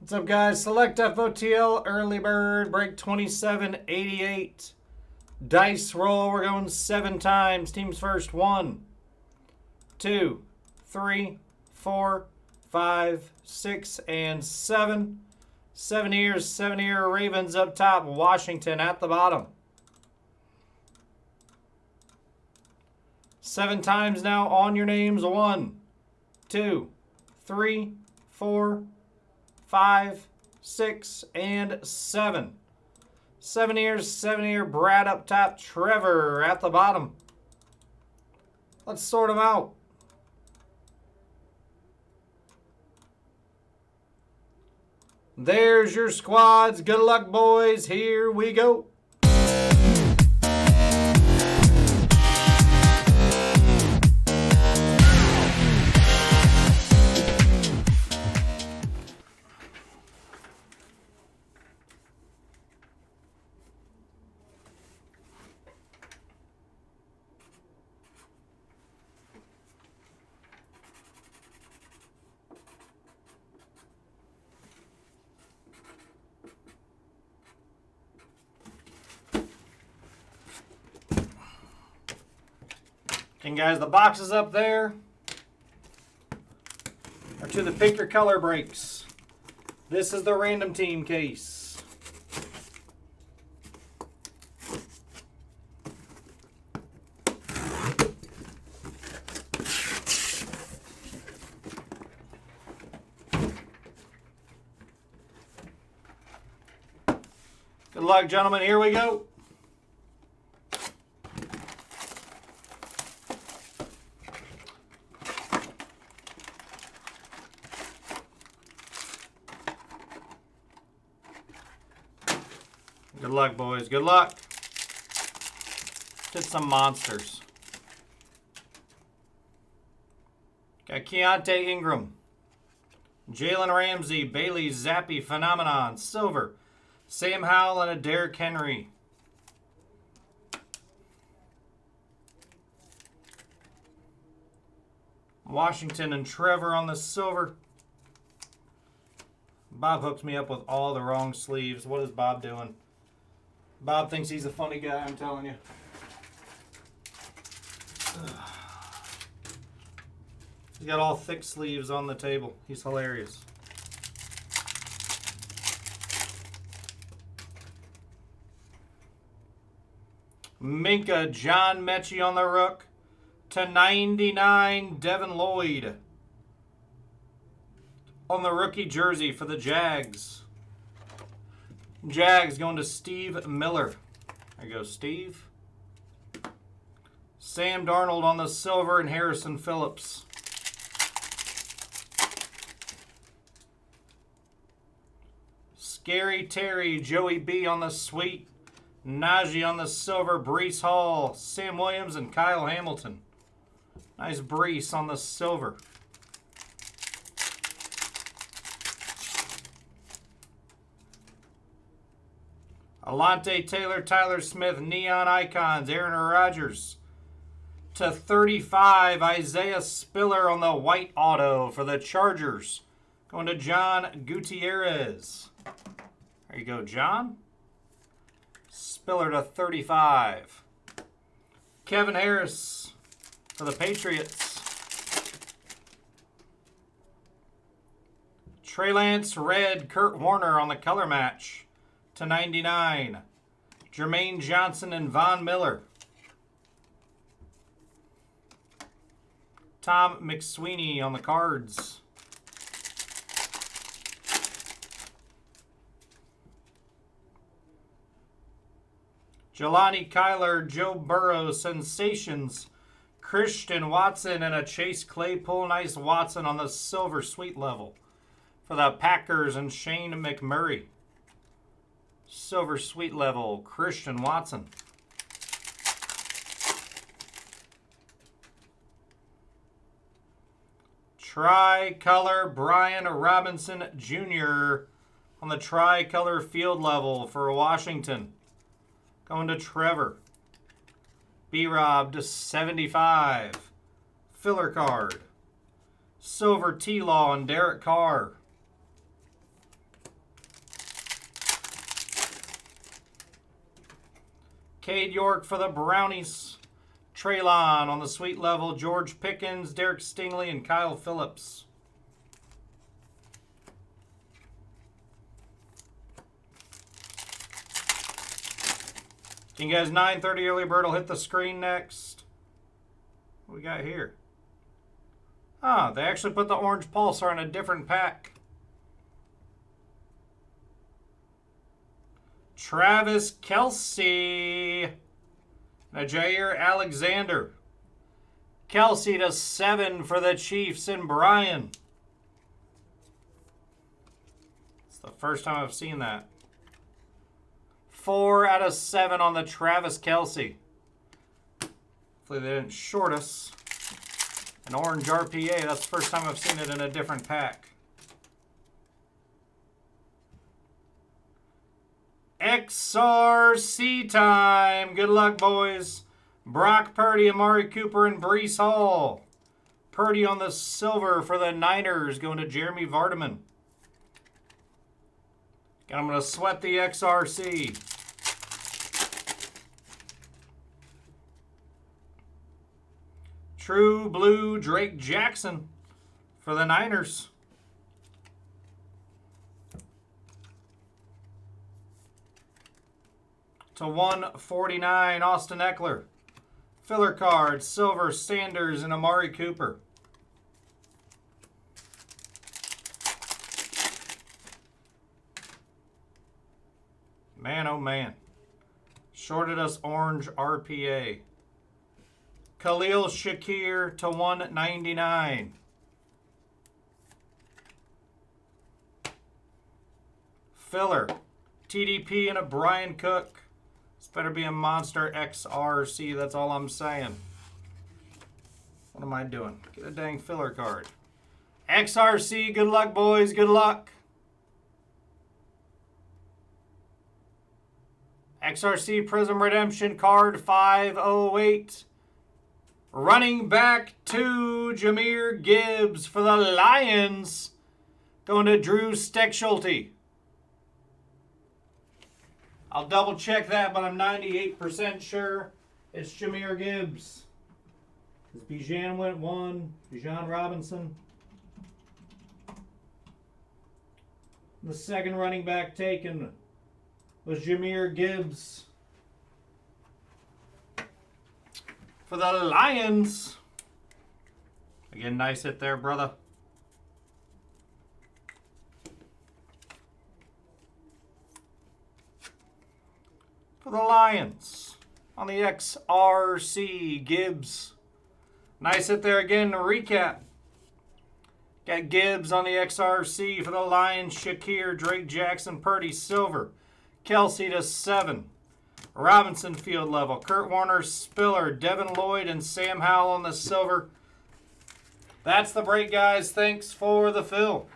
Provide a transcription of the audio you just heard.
What's up, guys? Select FOTL Early Bird Break 2788. Dice roll. We're going 7 times. Teams first. 1, 2, 3, 4, 5, 6, and 7. 7 ears. 7 ear Ravens up top. Washington at the bottom. 7 times now on your names. 1, 2, 3, 4, 5, 6, and 7. 7 ears, 7 ear Brad up top, Trevor at the bottom. Let's sort them out. There's your squads. Good luck, boys. Here we go. And guys, the boxes up there are to the pick your color breaks. This is the random team case. Good luck, gentlemen. Here we go. Good luck, boys. Good luck. Hit some monsters. Got Keontae Ingram, Jalen Ramsey, Bailey Zappi, Phenomenon, Silver, Sam Howell, and a Derrick Henry. Washington and Trevor on the silver. Bob hooks me up with all the wrong sleeves. What is Bob doing? Bob thinks he's a funny guy, I'm telling you. He's got all thick sleeves on the table. He's hilarious. Minka, John Mechie on the rook. /99, Devin Lloyd on the rookie jersey for the Jags. Jags going to Steve Miller. There you go, Steve. Sam Darnold on the silver and Harrison Phillips. Scary Terry, Joey B on the sweet. Najee on the silver, Breece Hall, Sam Williams, and Kyle Hamilton. Nice Breece on the silver. Alante Taylor, Tyler Smith, Neon Icons, Aaron Rodgers. /35, Isaiah Spiller on the white auto for the Chargers. Going to John Gutierrez. There you go, John. Spiller /35. Kevin Harris for the Patriots. Trey Lance, red, Kurt Warner on the color match. /99. Jermaine Johnson and Von Miller. Tom McSweeney on the cards. Jelani Kyler, Joe Burrow, Sensations, Christian Watson, and a Chase Claypool. Nice Watson on the silver sweet level for the Packers and Shane McMurray. Silver sweet level, Christian Watson. Tricolor, Brian Robinson Jr. on the tricolor field level for Washington. Going to Trevor. B-Rob /75. Filler card. Silver T-Law and Derek Carr. Cade York for the Brownies. Traylon on the sweet level. George Pickens, Derek Stingley, and Kyle Phillips. King guys, 9:30 early bird will hit the screen next. What we got here? Ah, they actually put the orange pulsar in a different pack. Travis Kelce. And a Jair Alexander. Kelce to 7 for the Chiefs and Brian. It's the first time I've seen that. 4 out of 7 on the Travis Kelce. Hopefully they didn't short us. An orange RPA. That's the first time I've seen it in a different pack. XRC time. Good luck, boys. Brock Purdy, Amari Cooper, and Breece Hall. Purdy on the silver for the Niners, going to Jeremy Vardaman. And I'm going to sweat the XRC. True Blue Drake Jackson for the Niners. To 149, Austin Eckler. Filler card, silver, Sanders, and Amari Cooper. Man, oh man. Shorted us orange RPA. Khalil Shakir to 199. Filler. TDP and a Brian Cook. This better be a Monster XRC. That's all I'm saying. What am I doing? Get a dang filler card. XRC. Good luck, boys. Good luck. XRC Prism Redemption card 508. Running back to Jahmyr Gibbs for the Lions. Going to Drew Steckschulte. I'll double check that, but I'm 98% sure it's Jahmyr Gibbs. Bijan went 1. Bijan Robinson. The second running back taken was Jahmyr Gibbs. For the Lions. Again, nice hit there, brother. For the Lions. On the XRC, Gibbs. Nice hit there again to recap. Got Gibbs on the XRC for the Lions. Shakir, Drake Jackson, Purdy, silver. Kelce to 7. Robinson field level. Kurt Warner, Spiller, Devin Lloyd, and Sam Howell on the silver. That's the break, guys. Thanks for the fill.